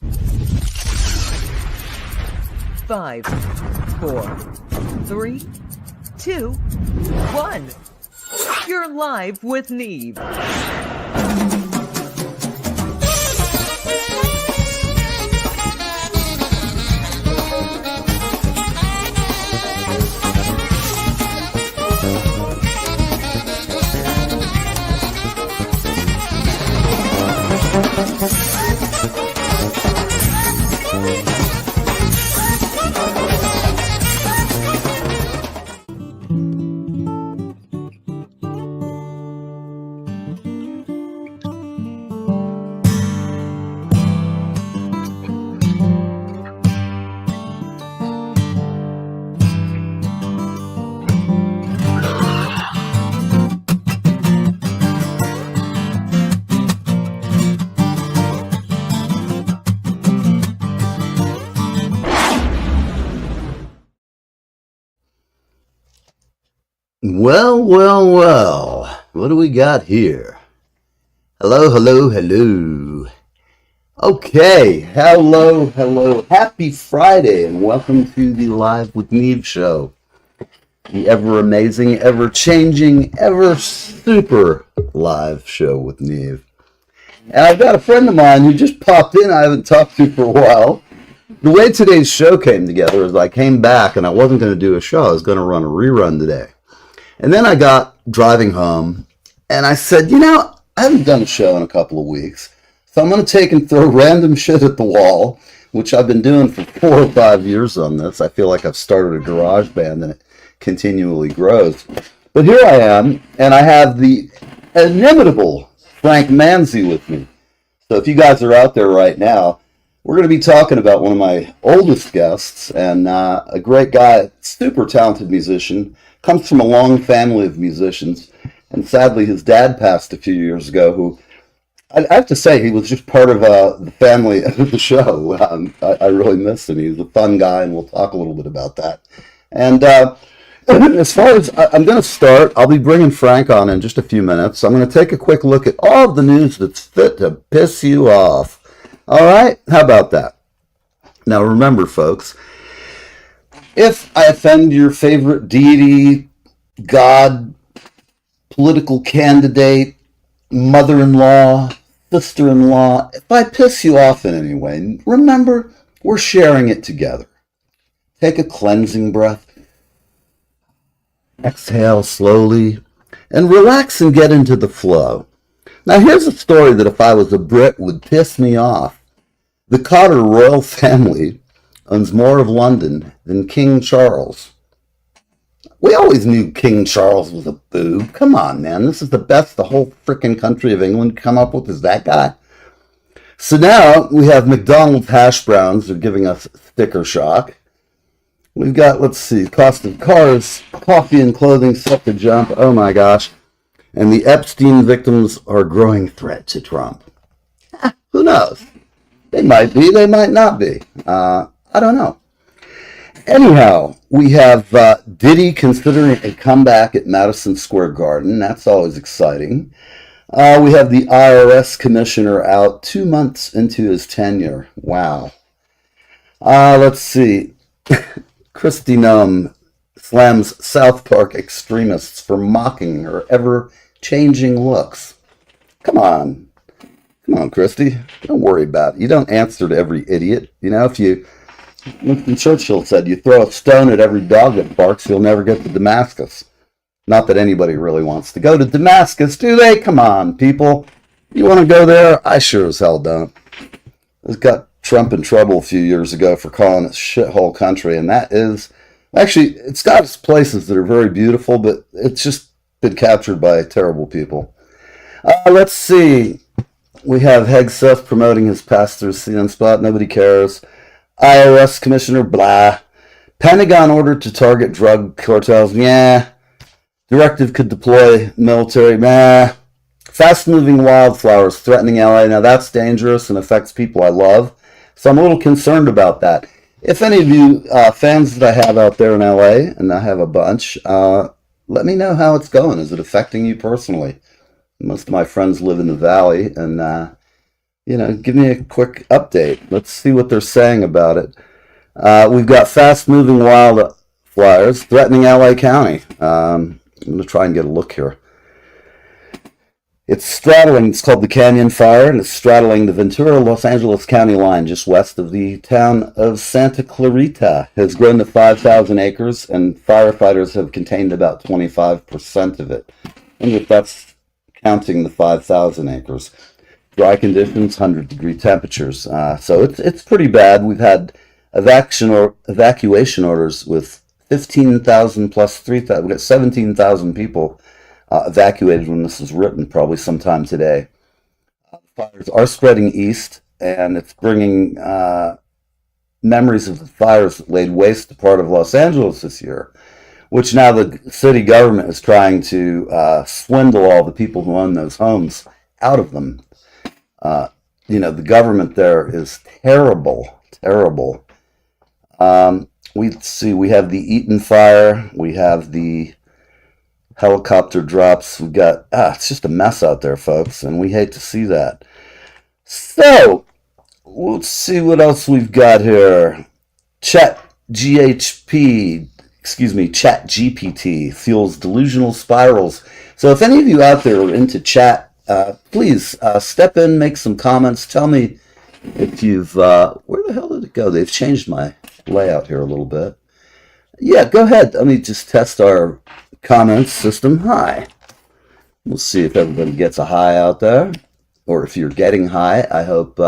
5, 4, 3, 2, 1. You're live with Neve. Well, what do we got here? Hello. Okay, hello. Happy Friday, and welcome to the Live with Neve show. The ever-amazing, ever-changing, ever-super live show with Neve. And I've got a friend of mine who just popped in I haven't talked to for a while. The way today's show came together is I came back and I wasn't going to do a show. I was going to run a rerun today. And then I got driving home, and I said, I haven't done a show in a couple of weeks, so I'm going to take and throw random shit at the wall, which I've been doing for 4 or 5 years on this. I feel like I've started a garage band, and it continually grows. But here I am, and I have the inimitable Frank Manzi with me. So if you guys are out there right now, we're going to be talking about one of my oldest guests, and a great guy, super talented musician, comes from a long family of musicians, and sadly his dad passed a few years ago, who I have to say he was just part of the family of the show. I really miss him. He's a fun guy, and we'll talk a little bit about that. And as far as I'm going to start, I'll be bringing Frank on in just a few minutes. I'm going to take a quick look at all of the news that's fit to piss you off. All right? How about that? Now remember, folks, if I offend your favorite deity, god, political candidate, mother-in-law, sister-in-law, if I piss you off in any way, remember, we're sharing it together. Take a cleansing breath. Exhale slowly, and relax and get into the flow. Now here's a story that if I was a Brit would piss me off. The Cotter royal family owns more of London than King Charles. We always knew King Charles was a boob. Come on, man. This is the best the whole frickin' country of England come up with, is that guy. So now we have McDonald's hash browns are giving us sticker shock. We've got, let's see, cost of cars, coffee and clothing set to jump. Oh my gosh. And the Epstein victims are a growing threat to Trump. Who knows? They might be, they might not be. I don't know. Anyhow, we have Diddy considering a comeback at Madison Square Garden. That's always exciting. We have the IRS commissioner out 2 months into his tenure. Wow. Let's see. Kristi Noem slams South Park extremists for mocking her ever-changing looks. Come on, Kristi. Don't worry about it. You don't answer to every idiot. Winston Churchill said, you throw a stone at every dog that barks, you'll never get to Damascus. Not that anybody really wants to go to Damascus, do they? Come on, people. You want to go there? I sure as hell don't. It got Trump in trouble a few years ago for calling it shithole country, and that is... Actually, it's got its places that are very beautiful, but it's just been captured by terrible people. Let's see. We have Hegseth promoting his pastor's CN spot. Nobody cares. IRS commissioner, blah. Pentagon ordered to target drug cartels. Yeah. Directive could deploy military. Nah. Fast-moving wildflowers threatening LA. Now that's dangerous and affects people I love. So I'm a little concerned about that. If any of you fans that I have out there in LA, and I have a bunch, let me know how it's going. Is it affecting you personally? Most of my friends live in the valley, and give me a quick update. Let's see what they're saying about it. We've got fast-moving wildfires threatening LA County. I'm going to try and get a look here. It's called the Canyon Fire, and it's straddling the Ventura-Los Angeles County line just west of the town of Santa Clarita. It has grown to 5,000 acres, and firefighters have contained about 25% of it. I wonder if that's counting the 5,000 acres. Dry conditions, 100-degree temperatures. So it's pretty bad. We've had evacuation orders with 15,000 plus 3,000. We've got 17,000 people evacuated when this is written, probably sometime today. Fires are spreading east, and it's bringing memories of the fires that laid waste to part of Los Angeles this year, which now the city government is trying to swindle all the people who own those homes out of them. The government there is terrible, terrible. We have the Eaton fire, we have the helicopter drops. We've got, it's just a mess out there, folks, and we hate to see that. So, let's see what else we've got here. ChatGPT fuels delusional spirals. So if any of you out there are into chat, please step in, make some comments. Tell me if you've, where the hell did it go? They've changed my layout here a little bit. Yeah, go ahead. Let me just test our comments system. Hi. We'll see if everybody gets a hi out there, or if you're getting high. I hope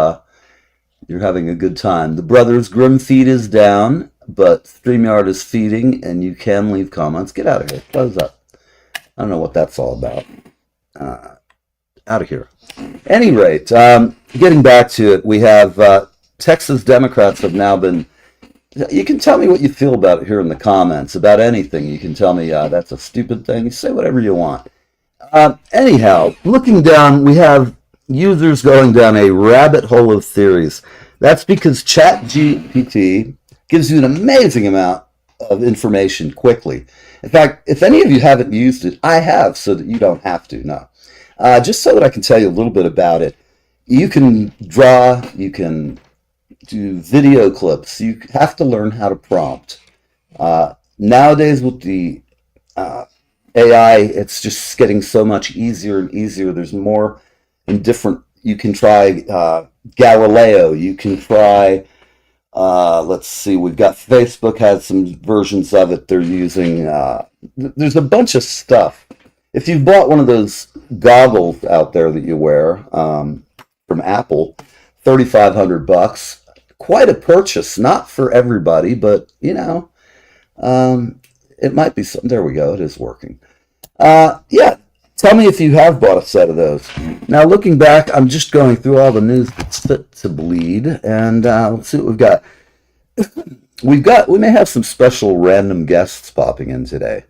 you're having a good time. The Brothers Grimm feed is down, but StreamYard is feeding, and you can leave comments. Get out of here. Close up. I don't know what that's all about. Out of here. Any rate, getting back to it, we have Texas Democrats have now been. You can tell me what you feel about it here in the comments, about anything. You can tell me that's a stupid thing. You say whatever you want. Anyhow, looking down, we have users going down a rabbit hole of theories. That's because ChatGPT gives you an amazing amount of information quickly. In fact, if any of you haven't used it, I have, so that you don't have to. No. Just so that I can tell you a little bit about it. You can draw, you can do video clips. You have to learn how to prompt. Nowadays with the AI, it's just getting so much easier and easier. There's more and different. You can try Galileo. You can try, let's see, we've got Facebook has some versions of it they're using. There's a bunch of stuff. If you've bought one of those goggles out there that you wear from Apple, $3,500. Quite a purchase, not for everybody, but it might be something. There we go. It is working. Yeah. Tell me if you have bought a set of those. Now, looking back, I'm just going through all the news that's fit to bleed, and let's see what we've got. We may have some special random guests popping in today.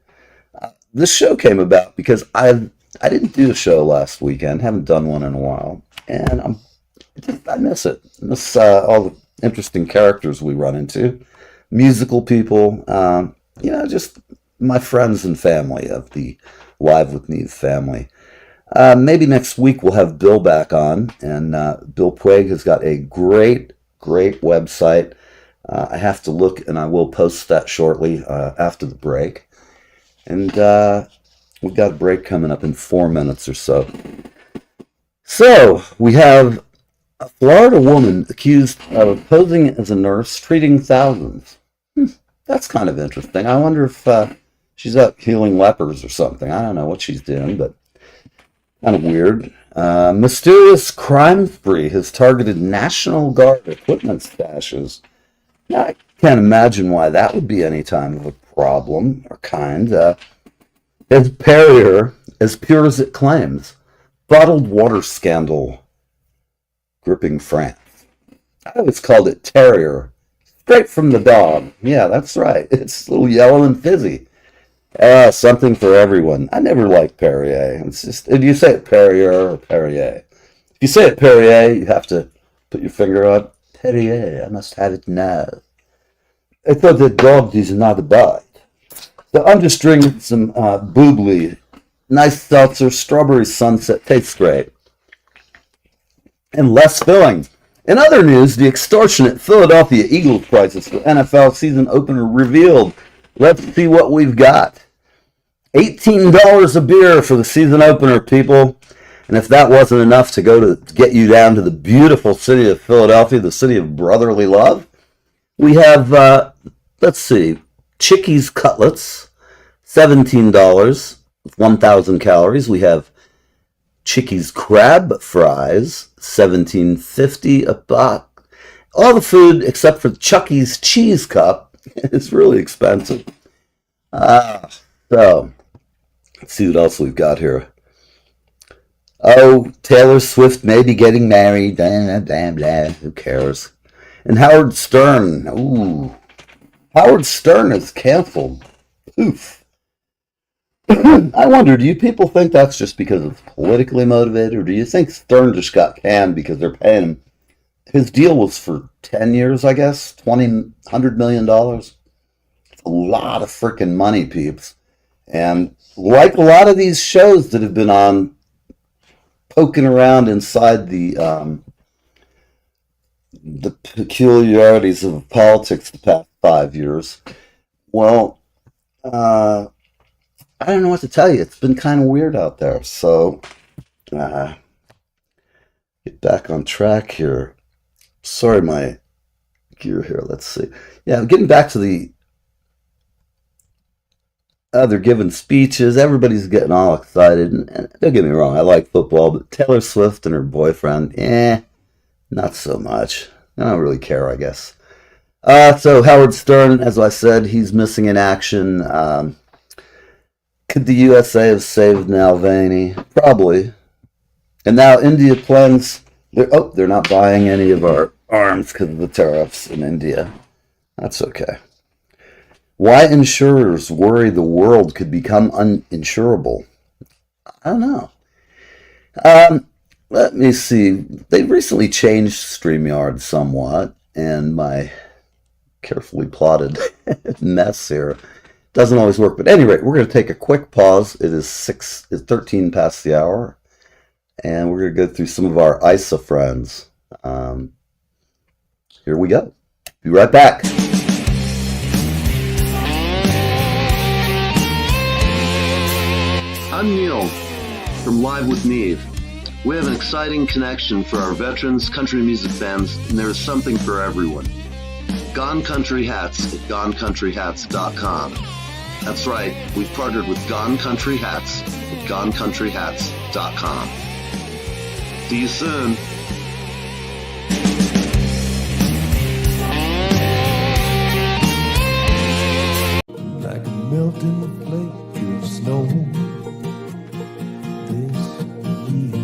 This show came about because I didn't do a show last weekend. Haven't done one in a while, and I miss it. I miss all the interesting characters we run into, musical people, just my friends and family of the Live with Neve family. Maybe next week we'll have Bill back on, and Bill Puig has got a great website. I have to look, and I will post that shortly after the break. And we've got a break coming up in 4 minutes or so. So, we have a Florida woman accused of posing as a nurse treating thousands. That's kind of interesting. I wonder if she's out healing lepers or something. I don't know what she's doing, but kind of weird. Mysterious crime spree has targeted National Guard equipment stashes. Now, I can't imagine why that would be any time of a problem or kind. As Perrier, as pure as it claims. Bottled water scandal gripping France. I always called it Terrier. Straight from the dog. Yeah, that's right. It's a little yellow and fizzy. Something for everyone. I never liked Perrier. It's just, do you say it Perrier or Perrier? If you say it Perrier, you have to put your finger on Perrier. I must have it now. I thought the dog is not a bite. So I'm just drinking some Boobly. Nice seltzer, strawberry sunset. Tastes great. and less filling. In other news, the extortionate Philadelphia Eagles prices for NFL season opener revealed. Let's see what we've got. $18 a beer for the season opener, people. And if that wasn't enough to get you down to the beautiful city of Philadelphia, the city of brotherly love, we have, let's see, Chickies cutlets, $17 with 1,000 calories. We have Chickies crab fries, $17.50 a buck. All the food except for Chucky's cheese cup is really expensive. So, let's see what else we've got here. Oh, Taylor Swift may be getting married. Blah, blah, blah. Who cares? And Howard Stern. Ooh. Howard Stern is canceled. Oof. I wonder, do you people think that's just because it's politically motivated, or do you think Stern just got canned because they're paying him? His deal was for 10 years, I guess, $100 million. It's a lot of freaking money, peeps. And like a lot of these shows that have been on, poking around inside the peculiarities of politics the past 5 years, well, I don't know what to tell you. It's been kind of weird out there. So, get back on track here. Sorry, my gear here. Let's see. Yeah, getting back to the they're giving speeches. Everybody's getting all excited. And don't get me wrong, I like football, but Taylor Swift and her boyfriend, not so much. I don't really care, I guess. So Howard Stern, as I said, he's missing in action. Could the USA have saved Nalvani? Probably. And now India plans. They're not buying any of our arms because of the tariffs in India. That's okay. Why insurers worry the world could become uninsurable? I don't know. Let me see. They recently changed StreamYard somewhat, and my carefully plotted mess here doesn't always work. But at any rate, we're going to take a quick pause. It's 13 past the hour, and we're going to go through some of our ISA friends. Here we go. Be right back. I'm Neil from Live with Neve. We have an exciting connection for our veterans, country music fans, and there is something for everyone. Gone Country Hats at GoneCountryHats.com. That's right, we've partnered with Gone Country Hats at GoneCountryHats.com. See you soon. Like a melting flake of snow this year,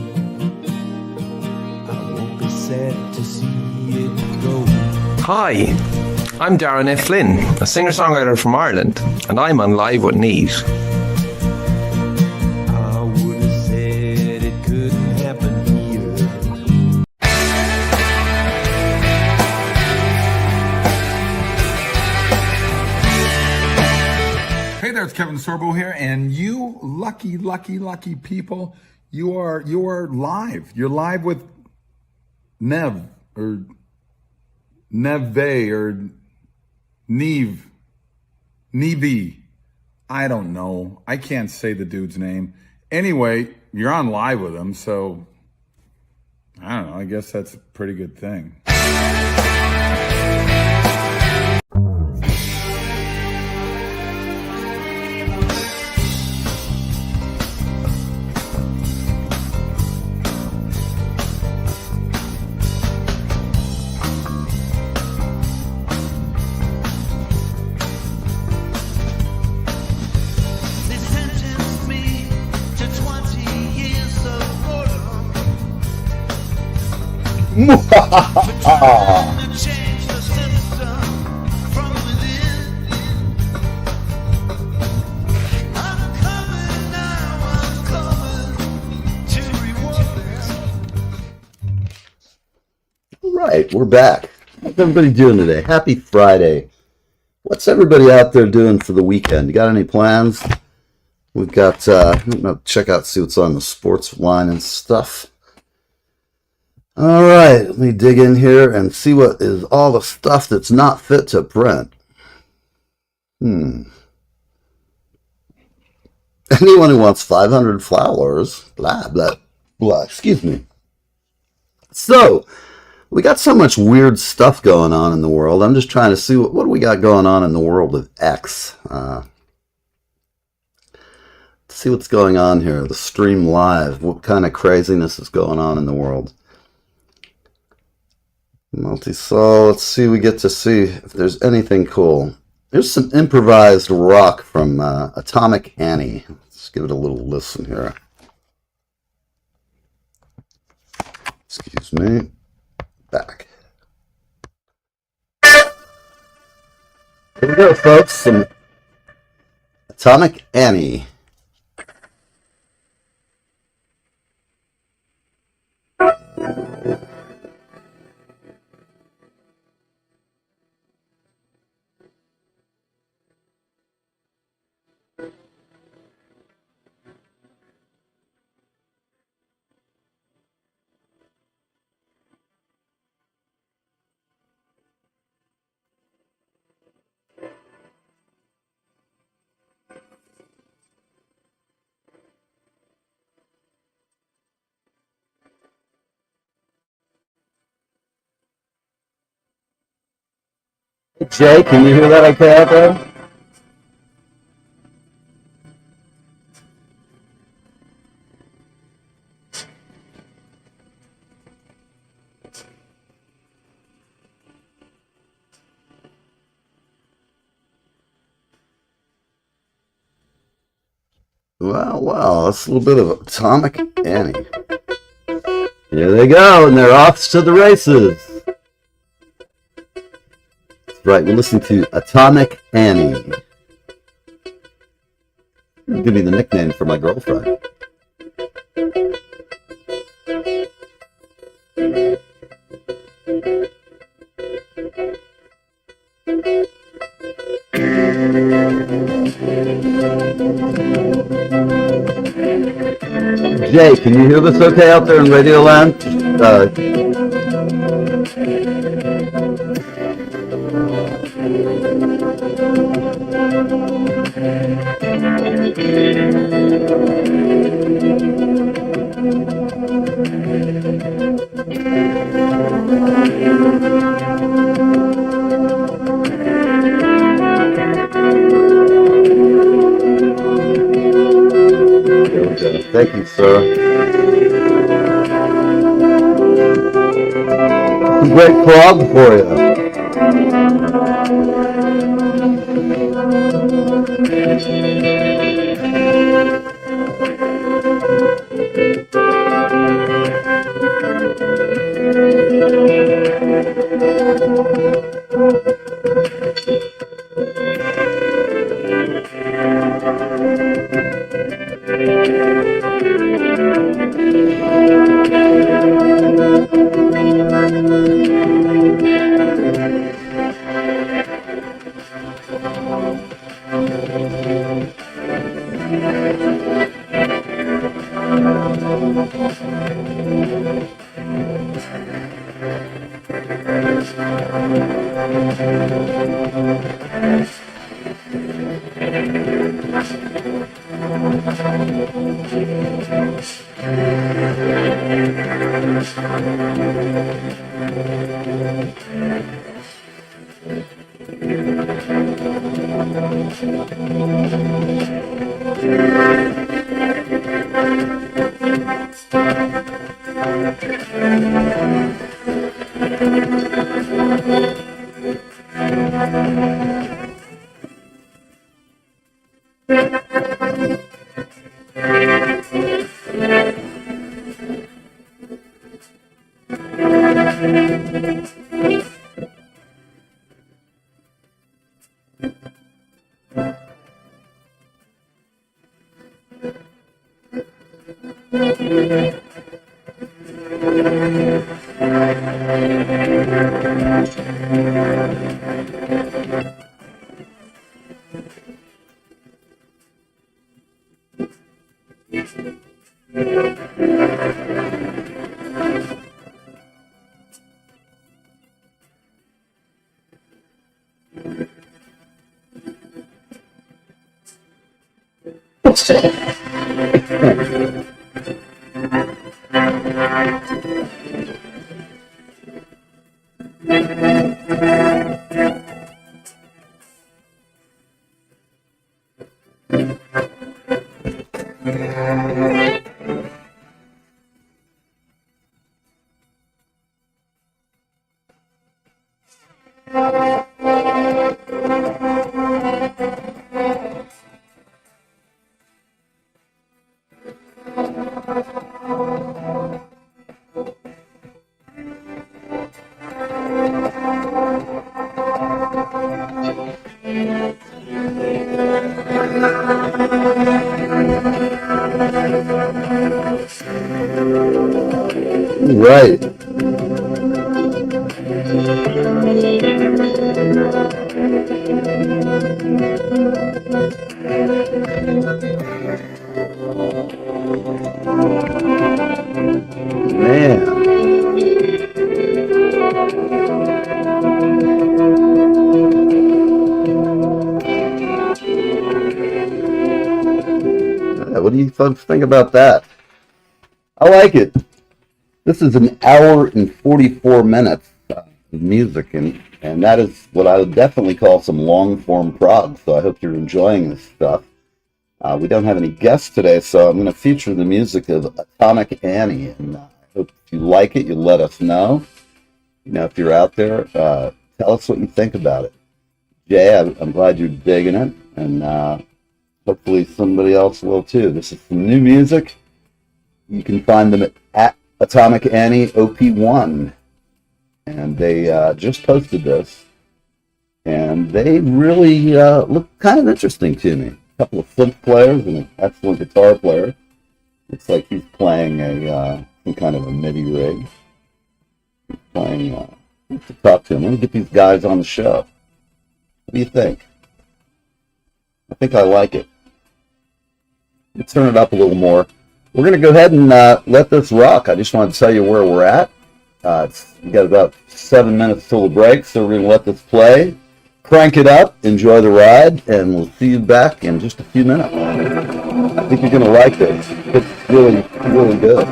I won't be sad to see it go. Hi, I'm Darren F. Flynn, a singer-songwriter from Ireland, and I'm on Live with Neve. I would have said it couldn't happen here. Hey there, it's Kevin Sorbo here, and you lucky people, you are live. You're live with Neve or Neve. I don't know. I can't say the dude's name. Anyway, you're on live with him, so I don't know. I guess that's a pretty good thing. Right, we're back. How's everybody doing today? Happy Friday. What's everybody out there doing for the weekend? You got any plans? We've got, check out, see what's on the sports line and stuff. All right, let me dig in here and see what is all the stuff that's not fit to print. Anyone who wants 500 flowers, blah, blah, blah, excuse me. So, we got so much weird stuff going on in the world. I'm just trying to see what do we got going on in the world of X. See what's going on here, the stream live. What kind of craziness is going on in the world? Multi-sol, let's see, we get to see if there's anything cool. There's some improvised rock from Atomic Annie. Let's give it a little listen here. Excuse me. Back. Here we go, folks. Some Atomic Annie. Jay, can you hear that okay out there? Well, that's a little bit of Atomic Annie. Here they go, and they're off to the races. That's right, we're listening to Atomic Annie. Give me the nickname for my girlfriend. Jay, can you hear this okay out there in Radio Land? Thank you, sir. Some great prog for you. Right. Man. What do you folks think about that? I like it. This is an hour and 44 minutes of music, and that is what I would definitely call some long-form prog, so I hope you're enjoying this stuff. We don't have any guests today, so I'm going to feature the music of Atomic Annie, and I hope if you like it, you'll let us know. You know, if you're out there, tell us what you think about it. Jay, I'm glad you're digging it, and hopefully somebody else will too. This is some new music. You can find them at Atomic Annie OP1, and they just posted this, and they really look kind of interesting to me. A couple of synth players and an excellent guitar player. Looks like he's playing some kind of a MIDI rig. He's playing. Let's talk to him. Let me get these guys on the show. What do you think? I think I like it. Let's turn it up a little more. We're going to go ahead and let this rock. I just want to tell you where we're at. We got about 7 minutes till the break, so we're going to let this play. Crank it up, enjoy the ride, and we'll see you back in just a few minutes. I think you're going to like this. It's really, really good.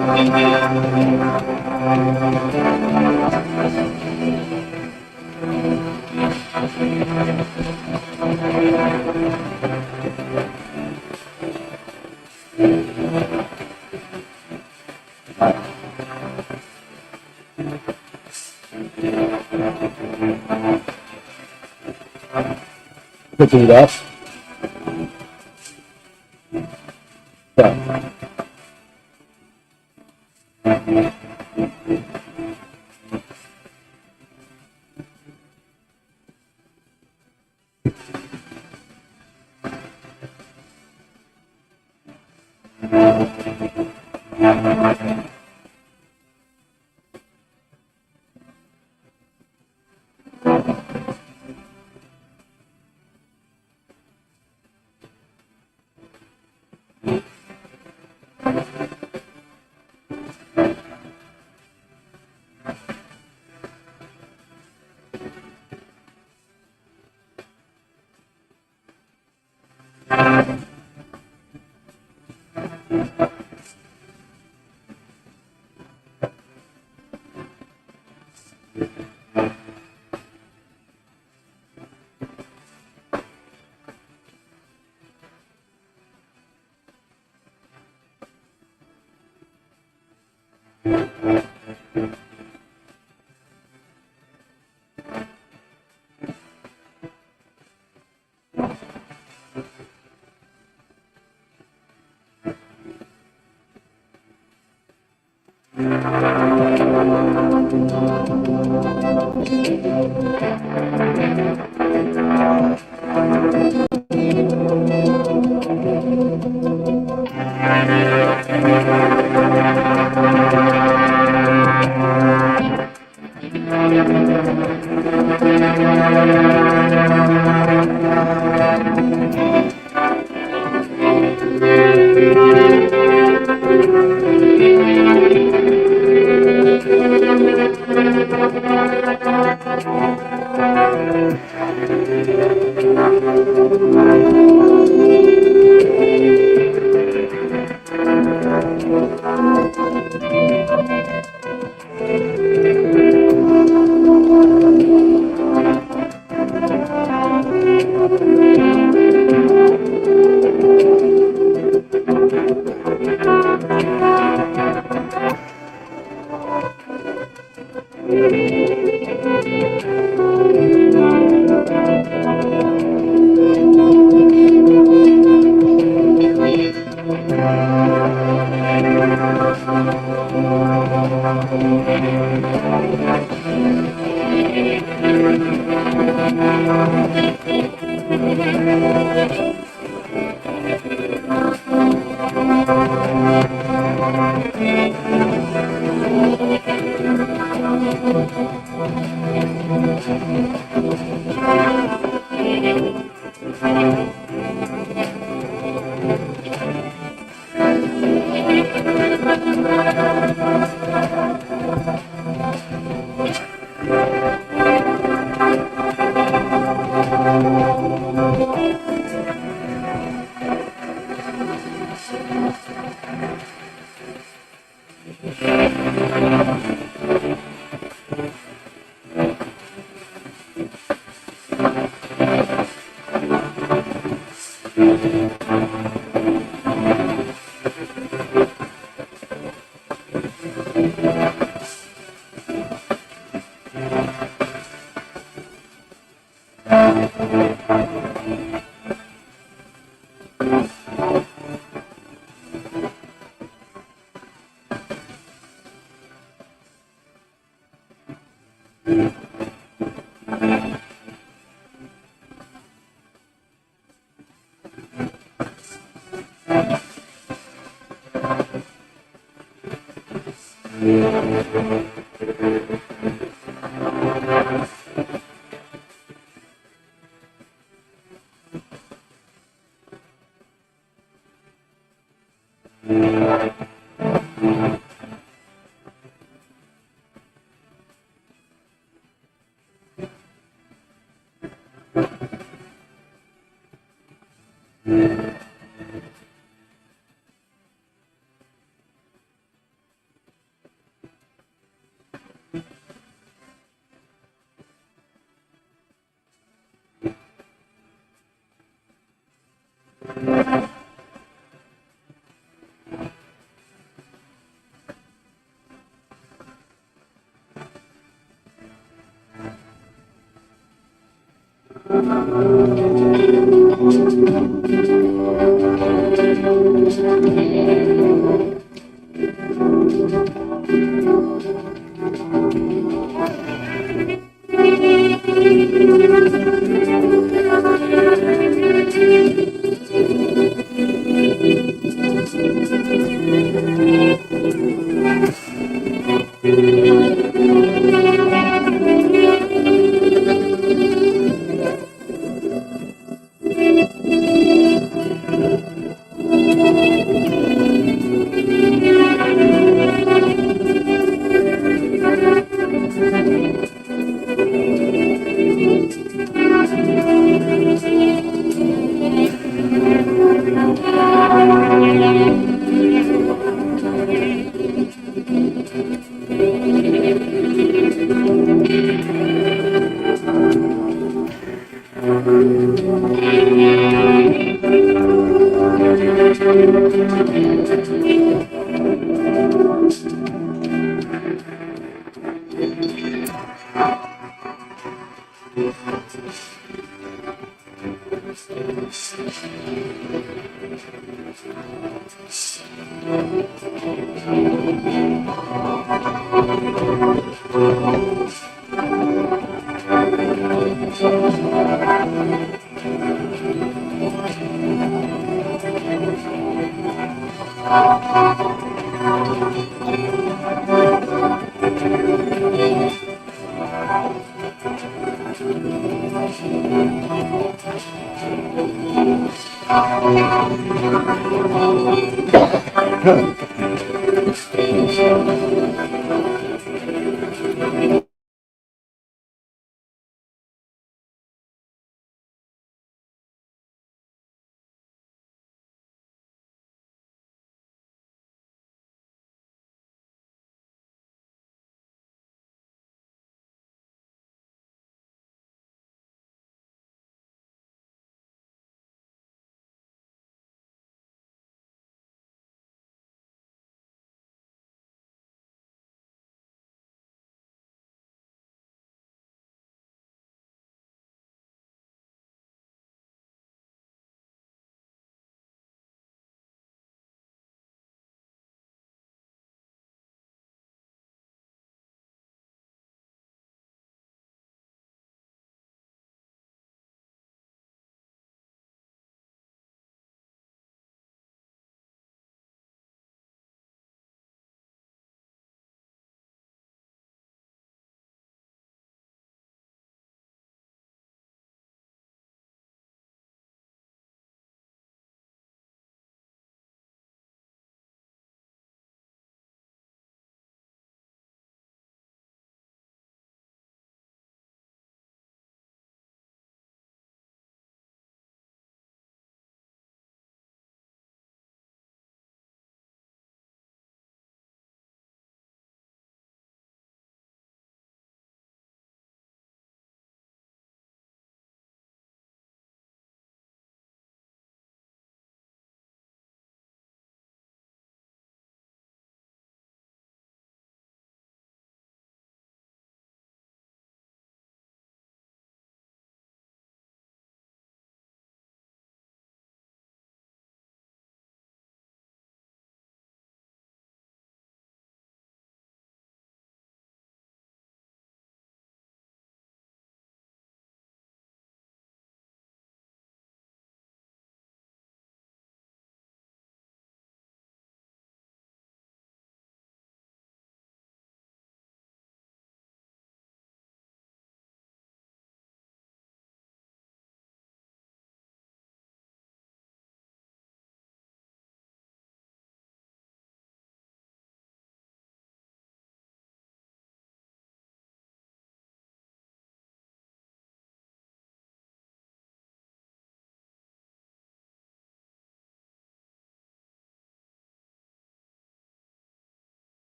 Picking it up.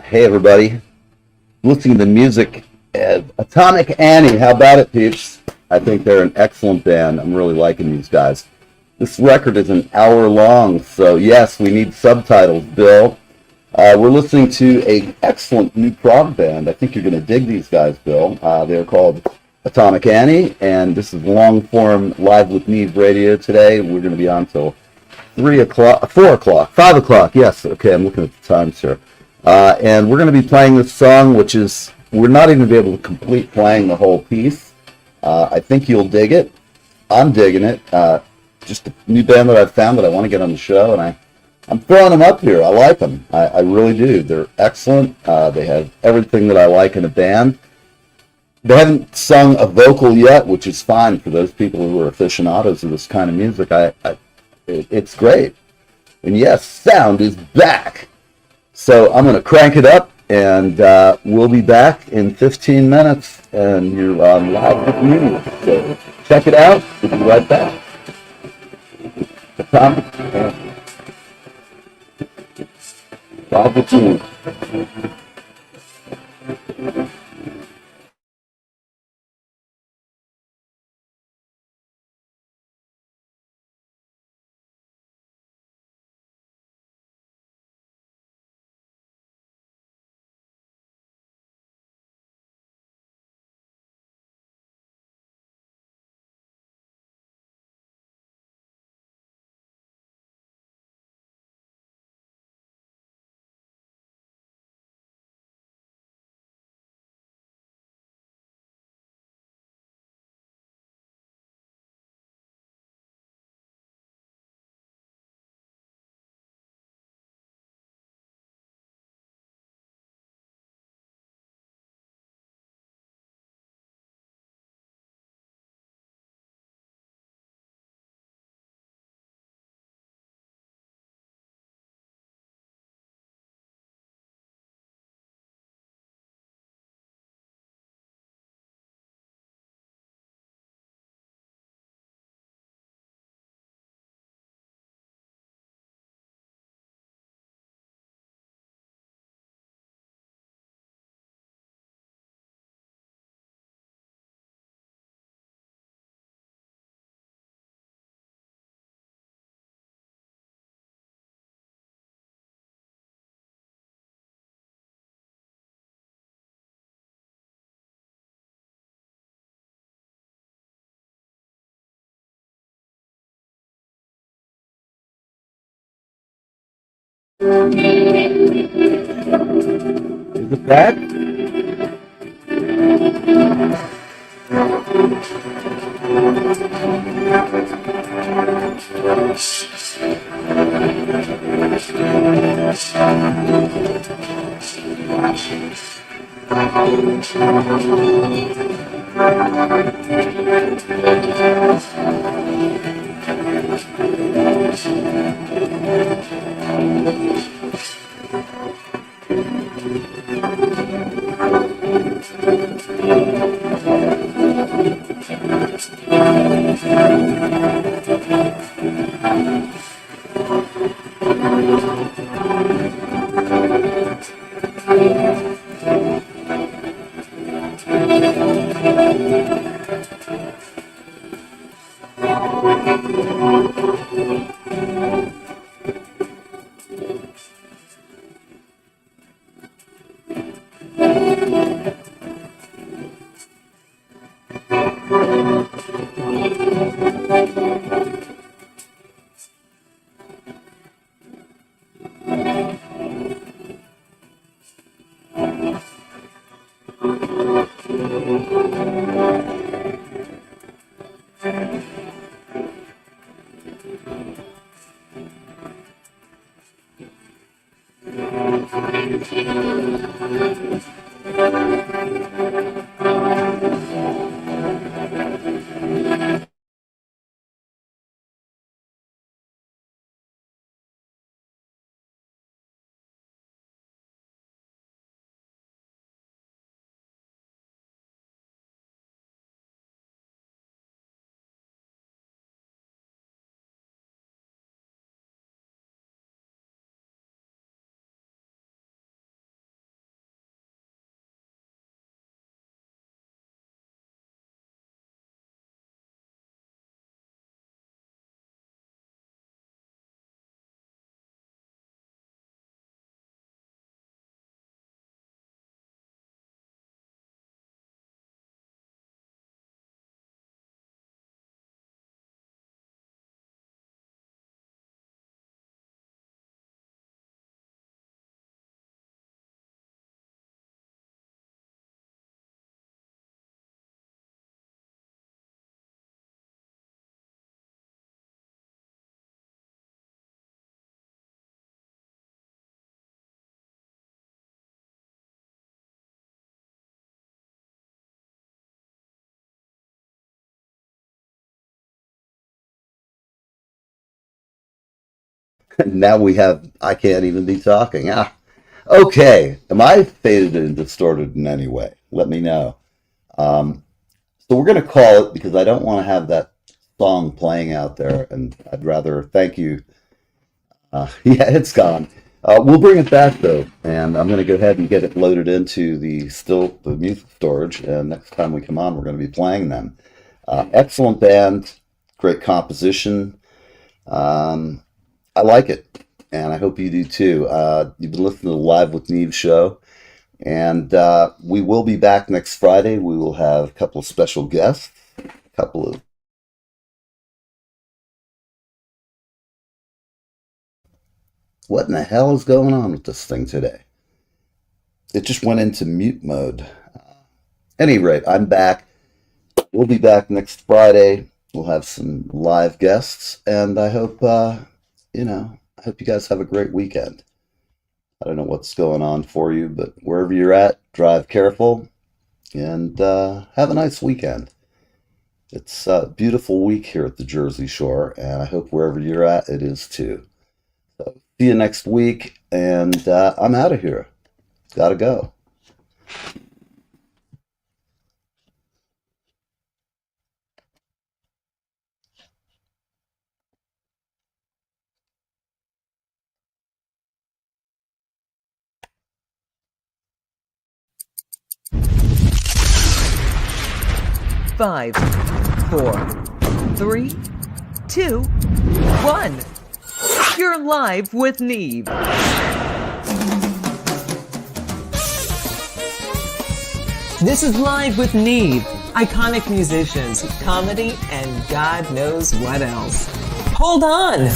Hey everybody, listening to music of Atomic Annie. How about it, peeps? I think they're an excellent band. I'm really liking these guys. This record is an hour long, so yes, we need subtitles, Bill. We're listening to a excellent new prog band. I think you're going to dig these guys, Bill. They're called Atomic Annie, and this is long form live with Neve radio today. We're going to be on till 3 o'clock, 4 o'clock, 5 o'clock. Yes, okay, I'm looking at the times here. And we're going to be playing this song, which is, we're not even going to be able to complete playing the whole piece. I think you'll dig it. I'm digging it. Just a new band that I've found that I want to get on the show, and I'm throwing them up here. I like them. I really do. They're excellent. They have everything that I like in a band. They haven't sung a vocal yet, which is fine for those people who are aficionados of this kind of music. It's great. And yes, sound is back. So I'm going to crank it up, and we'll be back in 15 minutes, and you're live with me. So check it out. We'll be right back. Live with me. Is it back? Now I can't even be talking. Okay. Am I faded and distorted in any way? Let me know. So we're going to call it because I don't want to have that song playing out there, and I'd rather thank you. Yeah, it's gone. We'll bring it back though, and I'm going to go ahead and get it loaded into the music storage, and next time we come on, we're going to be playing them. Excellent band, great composition. I like it, and I hope you do too. You've been listening to the Live with Neve show, and we will be back next Friday. We will have a couple of special guests, a couple of what in the hell is going on with this thing today? It just went into mute mode. Any rate, I'm back. We'll be back next Friday. We'll have some live guests, and I hope, I hope you guys have a great weekend. I don't know what's going on for you, but wherever you're at, drive careful, and have a nice weekend. It's a beautiful week here at the Jersey Shore, and I hope wherever you're at, it is too. So, see you next week, and I'm out of here. Gotta go. Five, 4, 3, 2, 1. You're live with Neve. This is Live with Neve. Iconic musicians, comedy, and God knows what else. Hold on!